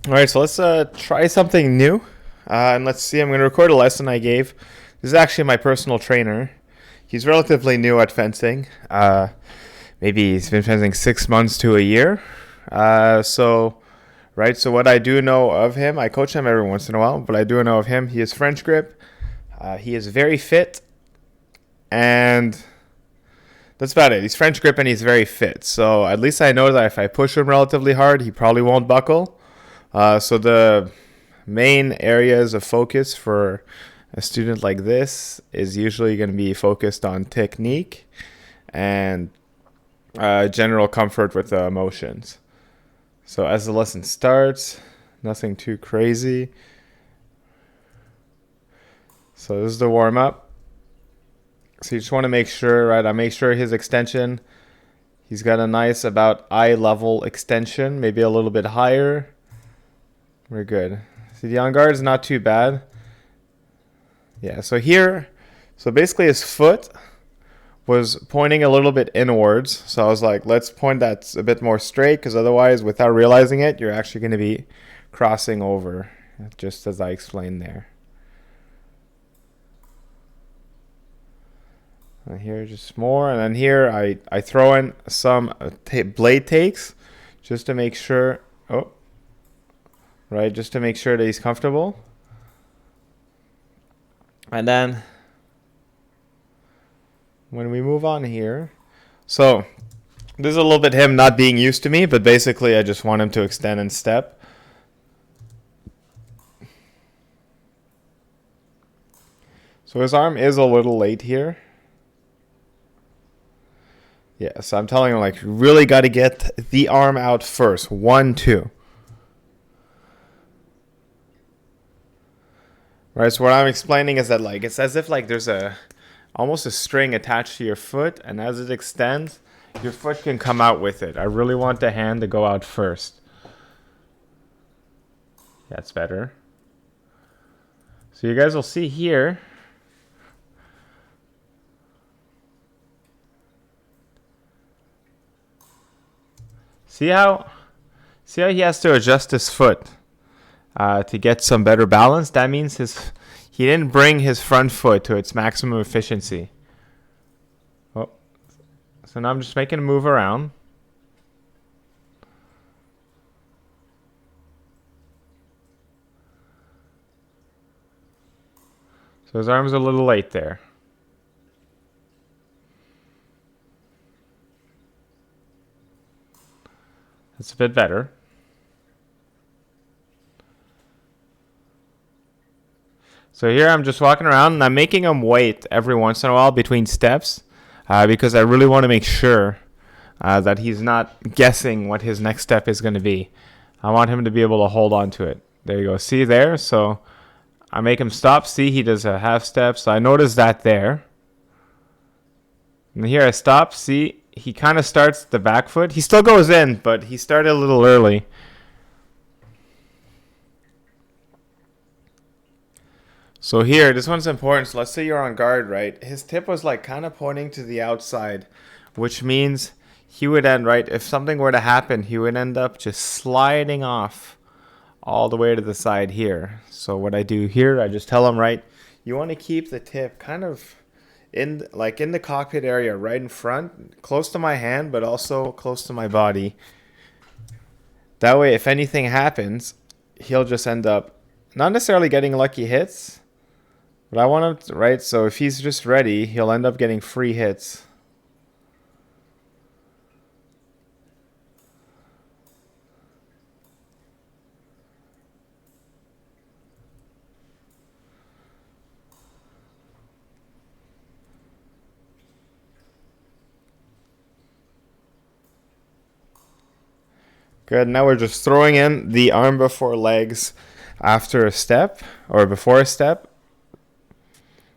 All right, so let's try something new. And let's see, I'm going to record a lesson I gave. This is actually my personal trainer. He's relatively new at fencing. Maybe he's been fencing 6 months to a year. So what I do know of him, I coach him every once in a while, but I do know of him. He is French grip. He is very fit, and that's about it. He's French grip and he's very fit. So at least I know that if I push him relatively hard, he probably won't buckle. So the main areas of focus for a student like this is usually going to be focused on technique and general comfort with the motions. So as the lesson starts, nothing too crazy. So this is the warm-up. So you just want to make sure, right? I make sure his extension, he's got a nice about eye level extension, maybe a little bit higher. We're good. See, the on guard is not too bad. Yeah, so basically his foot was pointing a little bit inwards. So I was like, let's point that a bit more straight, because otherwise, without realizing it, you're actually going to be crossing over, just as I explained there. And here, just more. And then here, I throw in some blade takes just to make sure. Oh, right, just to make sure that he's comfortable. And then when we move on here, so this is a little bit him not being used to me, but basically I just want him to extend and step. So his arm is a little late here. Yeah, so I'm telling him, like, you really got to get the arm out first. 1, 2. Right, so what I'm explaining is that, like, it's as if, like, there's almost a string attached to your foot, and as it extends, your foot can come out with it. I really want the hand to go out first. That's better. So you guys will see here. See how he has to adjust his foot to get some better balance? That means he didn't bring his front foot to its maximum efficiency. Oh, so now I'm just making a move around. So his arm's a little late there. That's a bit better. So here I'm just walking around and I'm making him wait every once in a while between steps because I really want to make sure that he's not guessing what his next step is going to be. I want him to be able to hold on to it. There you go. See there? So I make him stop. See, he does a half step. So I notice that there. And here I stop. See, he kind of starts the back foot. He still goes in, but he started a little early. So here, this one's important. So let's say you're on guard, right? His tip was like kind of pointing to the outside, which means he would end, right? If something were to happen, he would end up just sliding off all the way to the side here. So what I do here, I just tell him, right, you want to keep the tip kind of in the cockpit area, right in front, close to my hand, but also close to my body. That way, if anything happens, he'll just end up not necessarily getting lucky hits, but I want him to, right? So if he's just ready, he'll end up getting free hits. Good. Now we're just throwing in the arm before legs after a step or before a step.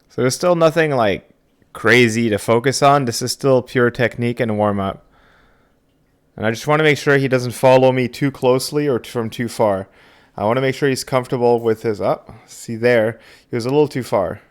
So there's still nothing like crazy to focus on. This is still pure technique and warm up. And I just want to make sure he doesn't follow me too closely or from too far. I want to make sure he's comfortable with his up. See there, he was a little too far.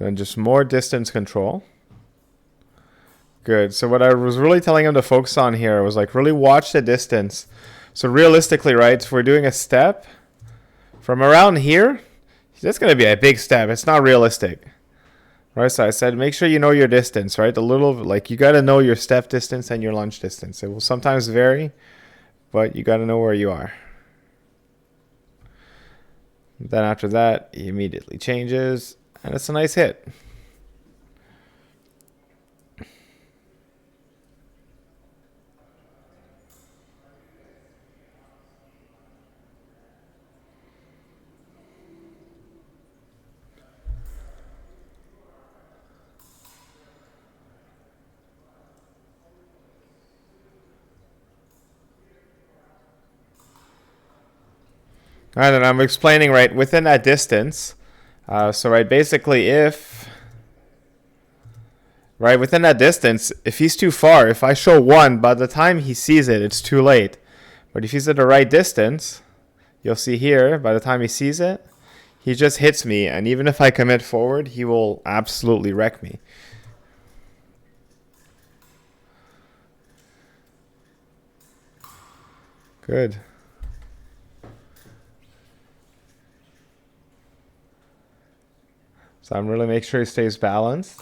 Then just more distance control. Good. So what I was really telling him to focus on here was like really watch the distance. So realistically, right, if we're doing a step from around here, that's going to be a big step. It's not realistic. Right, so I said make sure you know your distance, right? A little, like you got to know your step distance and your lunge distance. It will sometimes vary, but you got to know where you are. Then after that, he immediately changes, and it's a nice hit. All right, and I'm explaining right within that distance. So right, basically if, right, within that distance, if he's too far, if I show 1, by the time he sees it, it's too late. But if he's at the right distance, you'll see here, by the time he sees it, he just hits me. And even if I commit forward, he will absolutely wreck me. Good. So I'm really making sure he stays balanced.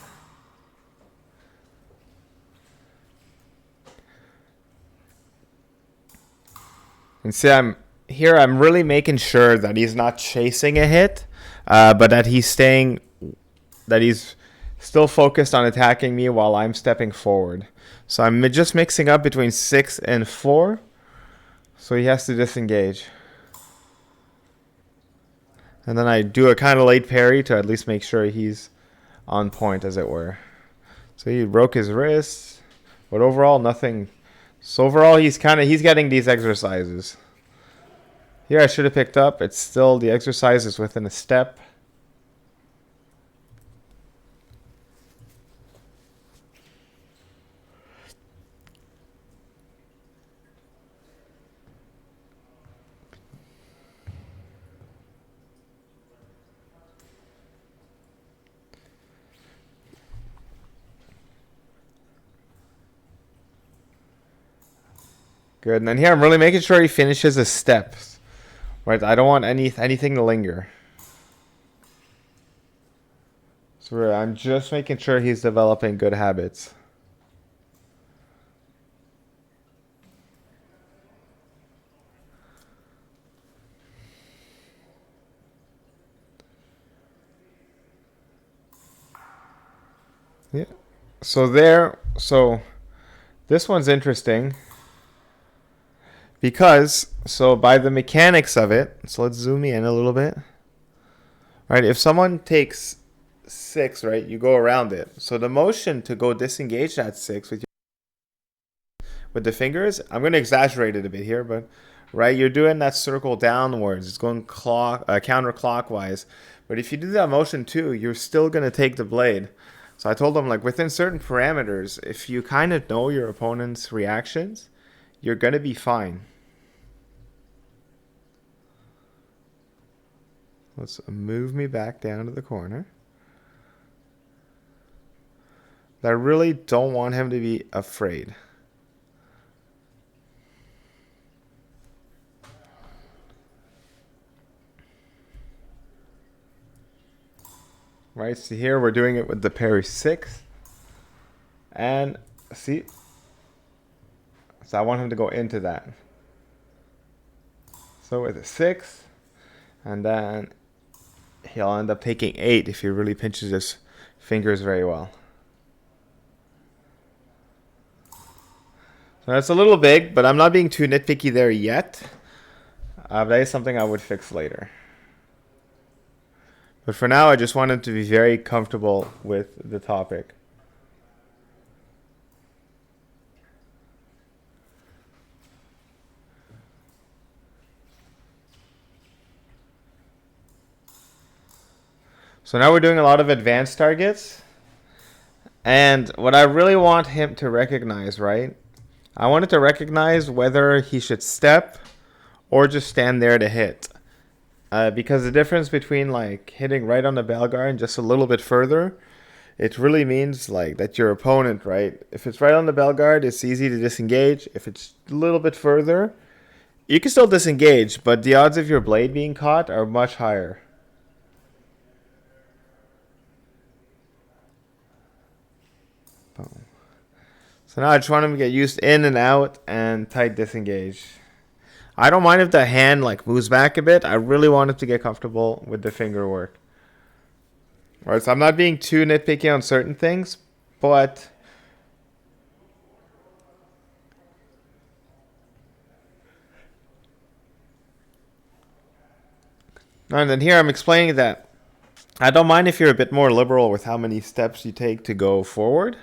And see, I'm really making sure that he's not chasing a hit, but that he's still focused on attacking me while I'm stepping forward. So I'm just mixing up between 6 and 4. So he has to disengage. And then I do a kind of late parry to at least make sure he's on point, as it were. So he broke his wrist, but overall nothing. So overall he's getting these exercises. Here I should have picked up. It's still the exercise is within a step. Good. And then here I'm really making sure he finishes his steps. Right? I don't want anything to linger. So I'm just making sure he's developing good habits. Yeah. So this one's interesting. Because, so by the mechanics of it, so let's zoom in a little bit. Right, if someone takes 6, right, you go around it. So the motion to go disengage that 6 with the fingers, I'm going to exaggerate it a bit here, but right, you're doing that circle downwards. It's going counterclockwise. But if you do that motion too, you're still going to take the blade. So I told them, like, within certain parameters, if you kind of know your opponent's reactions, you're going to be fine. Let's move me back down to the corner. I really don't want him to be afraid. Right, so here we're doing it with the parry 6. And see, so I want him to go into that. So with a 6, and then he'll end up taking 8 if he really pinches his fingers very well. So that's a little big, but I'm not being too nitpicky there yet. That is something I would fix later. But for now, I just want him to be very comfortable with the topic. So now we're doing a lot of advanced targets. And what I really want him to recognize, right? I want him to recognize whether he should step or just stand there to hit. Because the difference between like hitting right on the bell guard and just a little bit further, it really means like that your opponent, right? If it's right on the bell guard, it's easy to disengage. If it's a little bit further, you can still disengage, but the odds of your blade being caught are much higher. Boom. So now I just want him to get used in and out and tight disengage. I don't mind if the hand like moves back a bit. I really want him to get comfortable with the finger work. All right, so I'm not being too nitpicky on certain things, but and then here I'm explaining that I don't mind if you're a bit more liberal with how many steps you take to go forward.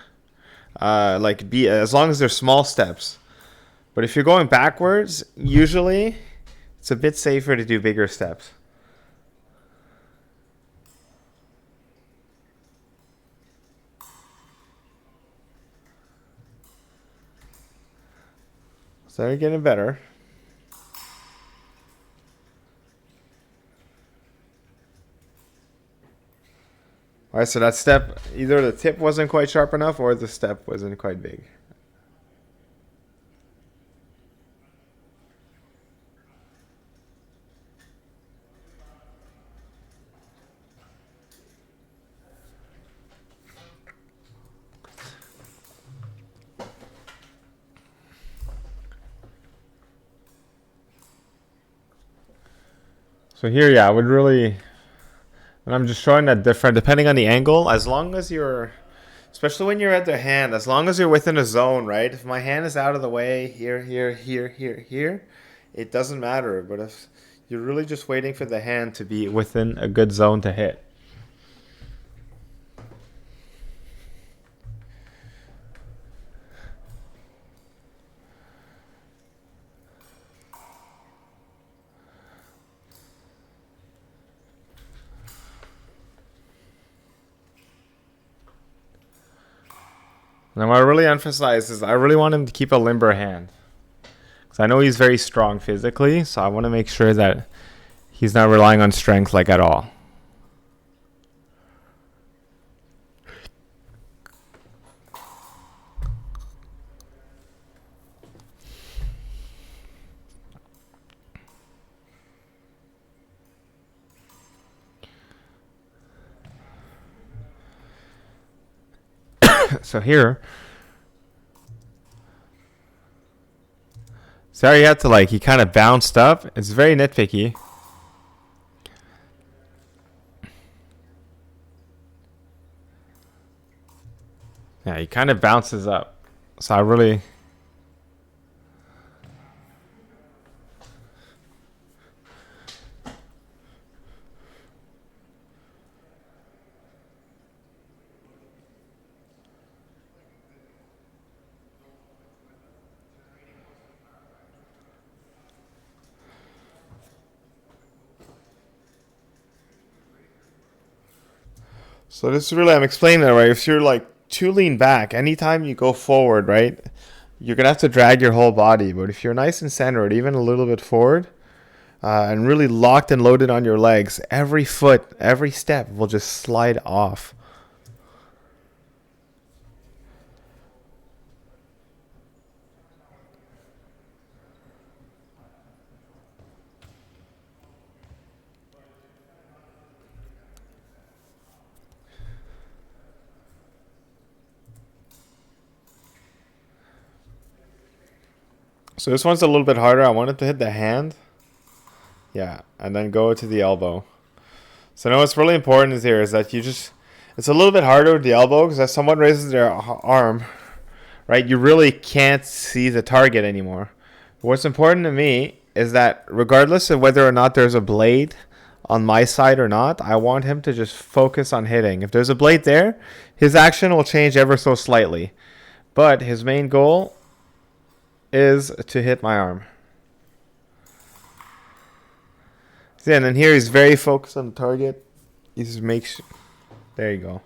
Like be as long as they're small steps. But if you're going backwards, usually it's a bit safer to do bigger steps. So they're getting better. All right, so that step, either the tip wasn't quite sharp enough or the step wasn't quite big. So here, yeah, I would really, and I'm just showing that different, depending on the angle, as long as you're, especially when you're at the hand, as long as you're within a zone, right? If my hand is out of the way, here, here, here, here, here, it doesn't matter. But if you're really just waiting for the hand to be within a good zone to hit. And what I really emphasize is I really want him to keep a limber hand. Because I know he's very strong physically, so I want to make sure that he's not relying on strength like at all. So here, sorry, you had to like, he kind of bounced up. It's very nitpicky. Yeah, he kind of bounces up. So I really, so this is really, I'm explaining that, right? If you're like too lean back, anytime you go forward, right, you're going to have to drag your whole body. But if you're nice and centered, even a little bit forward, and really locked and loaded on your legs, every foot, every step will just slide off. So this one's a little bit harder. I wanted to hit the hand. Yeah, and then go to the elbow. So now what's really important is here is that you just, it's a little bit harder with the elbow because as someone raises their arm, right, you really can't see the target anymore. What's important to me is that regardless of whether or not there's a blade on my side or not, I want him to just focus on hitting. If there's a blade there, his action will change ever so slightly. But his main goal is to hit my arm. See, and then here he's very focused on the target. He just makes, there you go.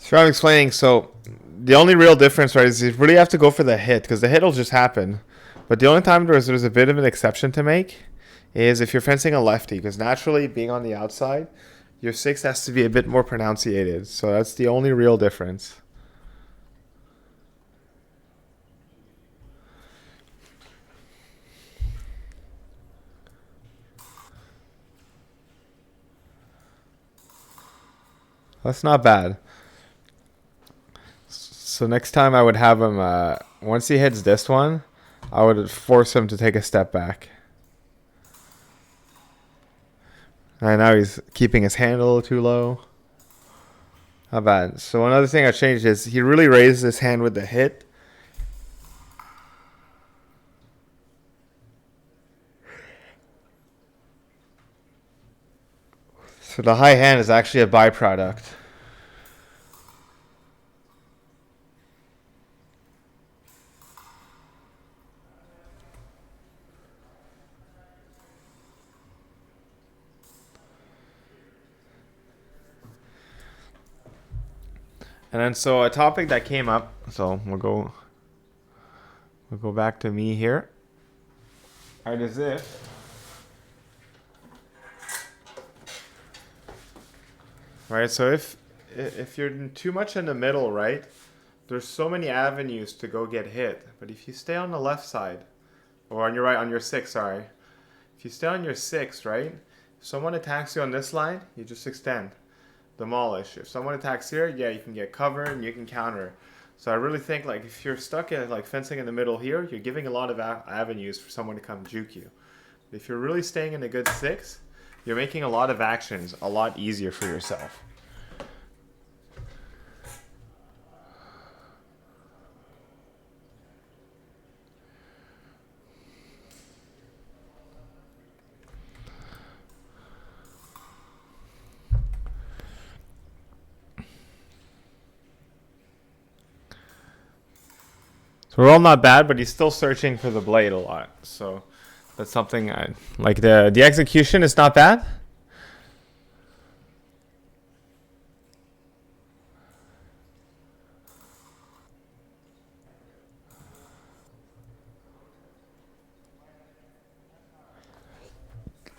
So I'm explaining. So the only real difference, right, is you really have to go for the hit because the hit will just happen. But the only time there's a bit of an exception to make is if you're fencing a lefty, because naturally being on the outside, your six has to be a bit more pronunciated. So that's the only real difference. That's not bad. So next time I would have him, once he hits this one, I would force him to take a step back. And now he's keeping his hand a little too low. Not bad. So another thing I changed is he really raised his hand with the hit. So the high hand is actually a byproduct. And then so a topic that came up, so we'll go back to me here. Alright, is if right, so if you're too much in the middle, right, there's so many avenues to go get hit. But if you stay on the left side, or on your right, on your six, sorry. If you stay on your six, right, if someone attacks you on this line, you just extend. Demolish. If someone attacks here, yeah, you can get cover and you can counter. So I really think like if you're stuck in like fencing in the middle here, you're giving a lot of avenues for someone to come juke you. But if you're really staying in a good six, you're making a lot of actions a lot easier for yourself. So we're all not bad, but he's still searching for the blade a lot. So that's something I like. The execution is not bad.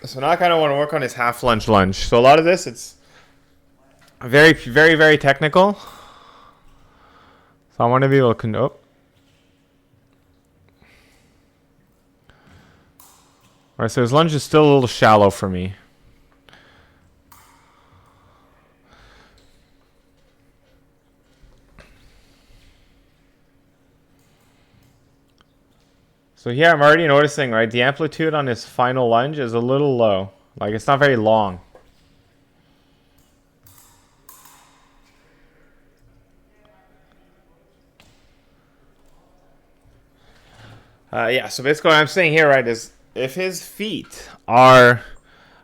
So now I kind of want to work on his half lunge lunge. So a lot of this, it's very, very, very technical. So I want to be able to Alright, so his lunge is still a little shallow for me. So here I'm already noticing, right, the amplitude on his final lunge is a little low. Like, it's not very long. Yeah, so basically what I'm saying here, right, is if his feet are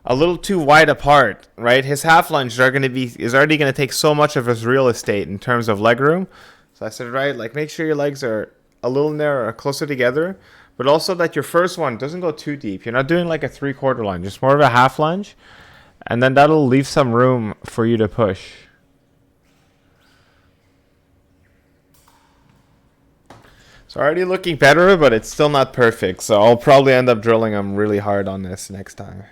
a little too wide apart, right, his half lunge is already going to take so much of his real estate in terms of leg room. So I said, right, like make sure your legs are a little narrower, closer together, but also that your first one doesn't go too deep. You're not doing like a 3/4 lunge, just more of a half lunge, and then that'll leave some room for you to push. So already looking better, but it's still not perfect. So I'll probably end up drilling him really hard on this next time.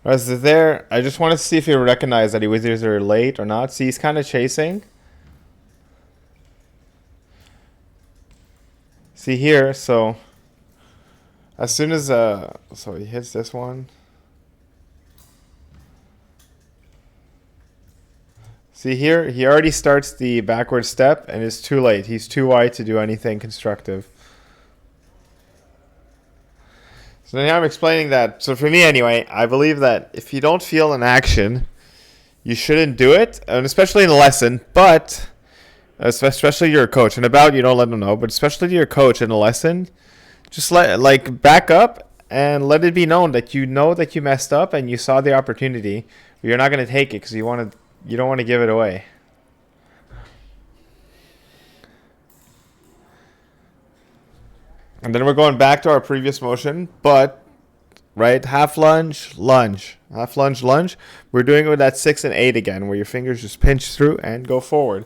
As there, I just want to see if you recognize that he was either late or not. See, he's kind of chasing. See here, so as soon as so he hits this one. See here, he already starts the backward step and it's too late. He's too wide to do anything constructive. So now I'm explaining that. So for me anyway, I believe that if you don't feel an action, you shouldn't do it, and especially in a lesson, but especially your coach. And about you don't let them know, but especially to your coach in a lesson, just back up and let it be known that you know that you messed up and you saw the opportunity, but you're not going to take it because you don't want to give it away. And then we're going back to our previous motion, but right, half lunge, lunge, half lunge, lunge. We're doing it with that 6 and 8 again, where your fingers just pinch through and go forward.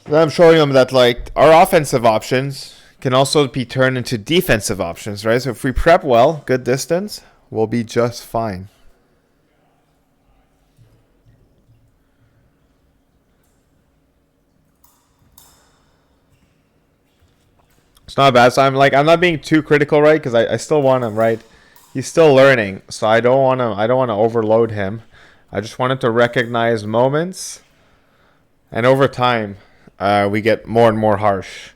Then I'm showing them that like our offensive options can also be turned into defensive options, right? So if we prep well, good distance, we'll be just fine. It's not bad. So I'm not being too critical, right? Because I still want him, right? He's still learning, so I don't want to overload him. I just want him to recognize moments, and over time, we get more and more harsh.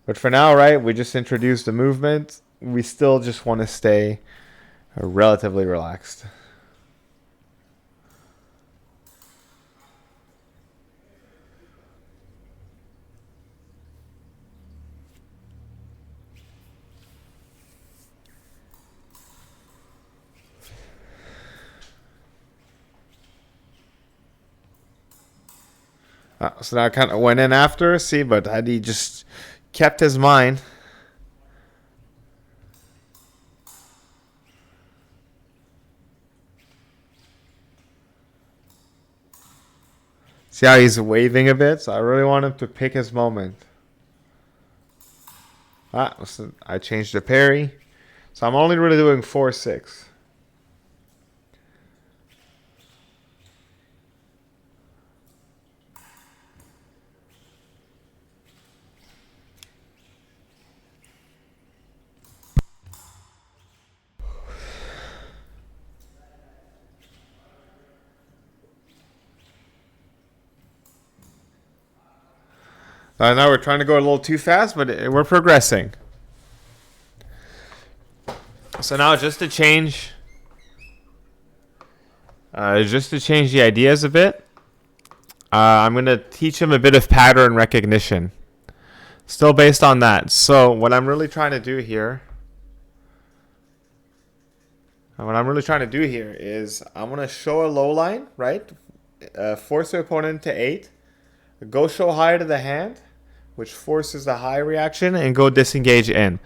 But for now, right, we just introduced the movement. We still just want to stay relatively relaxed. So that kind of went in after, see, but had he just kept his mind. See how he's waving a bit? So I really want him to pick his moment. So I changed the parry. So I'm only really doing 4-6. Now we're trying to go a little too fast, but we're progressing. So now just to change the ideas a bit, I'm going to teach him a bit of pattern recognition. Still based on that. So what I'm really trying to do here is I'm going to show a low line, right? Force the opponent to 8. Go show high to the hand, which forces the high reaction, and go disengage in.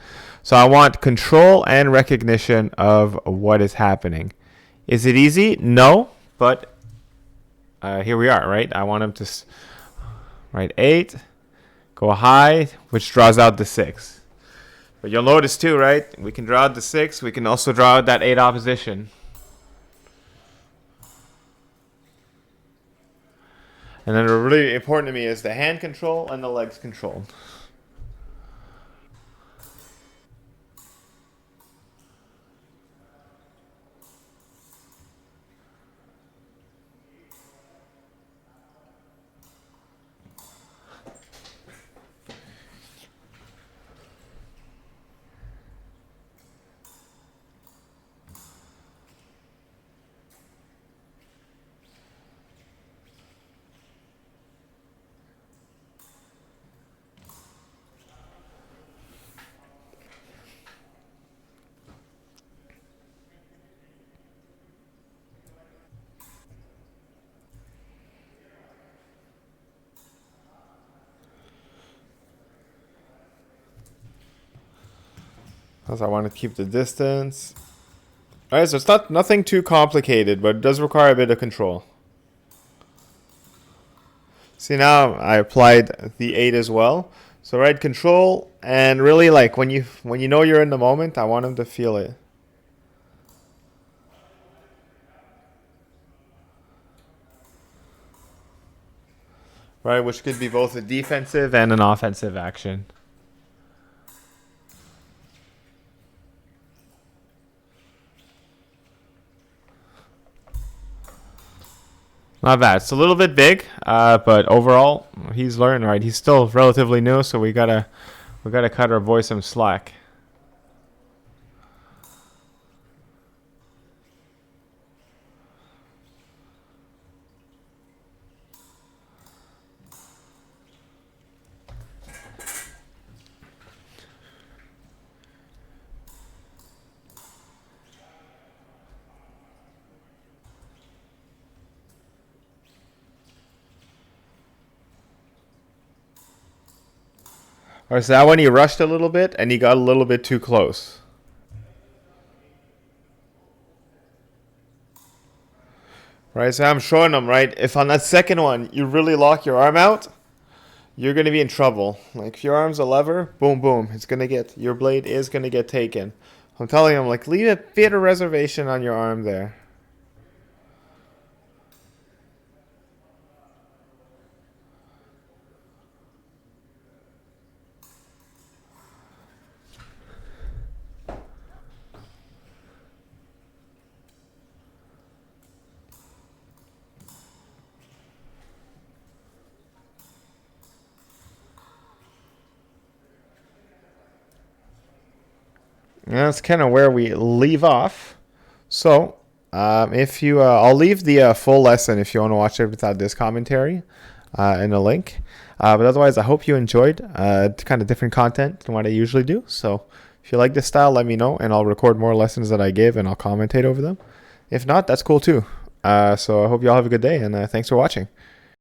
So I want control and recognition of what is happening. Is it easy? No, but here we are, right? I want him to, right, 8, go high, which draws out the 6. But you'll notice too, right? We can draw out the 6. We can also draw out that 8 opposition. And then really important to me is the hand control and the legs control. Because I want to keep the distance. Alright, so it's nothing too complicated, but it does require a bit of control. See, now I applied the 8 as well. So right, control, and really like when you know you're in the moment, I want him to feel it. Right, which could be both a defensive and an offensive action. Not bad. It's a little bit big, but overall, he's learning, right? He's still relatively new, so we gotta cut our boy some slack. Or so that one he rushed a little bit and he got a little bit too close. Right, so I'm showing him, right? If on that second one you really lock your arm out, you're gonna be in trouble. Like if your arm's a lever, boom, boom, it's gonna get, your blade is gonna get taken. I'm telling him, like, leave a bit of reservation on your arm there. And that's kind of where we leave off. So, if you, I'll leave the full lesson if you want to watch it without this commentary in a link. But otherwise, I hope you enjoyed kind of different content than what I usually do. So, if you like this style, let me know, and I'll record more lessons that I give, and I'll commentate over them. If not, that's cool too. So I hope you all have a good day, and thanks for watching.